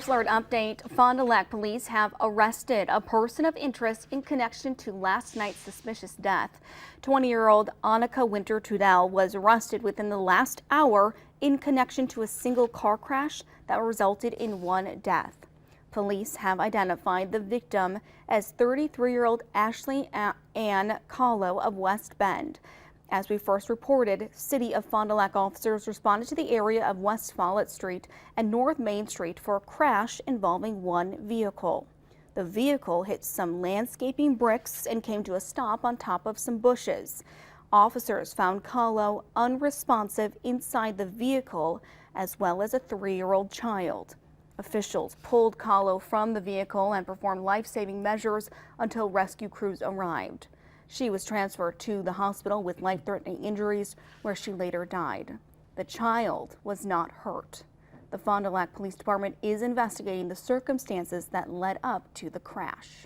Alert update. Fond du Lac Police have arrested a person of interest in connection to last night's suspicious death. 20-year-old Annaka Winter Trudell was arrested within the last hour in connection to a single car crash that resulted in one death. Police have identified the victim as 33-year-old Ashley Ann Kahlo of West Bend. As we first reported, City of Fond du Lac officers responded to the area of West Follett Street and North Main Street for a crash involving one vehicle. The vehicle hit some landscaping bricks and came to a stop on top of some bushes. Officers found Kahlo unresponsive inside the vehicle, as well as a 3-year-old child. Officials pulled Kahlo from the vehicle and performed life-saving measures until rescue crews arrived. She was transferred to the hospital with life-threatening injuries, where she later died. The child was not hurt. The Fond du Lac Police Department is investigating the circumstances that led up to the crash.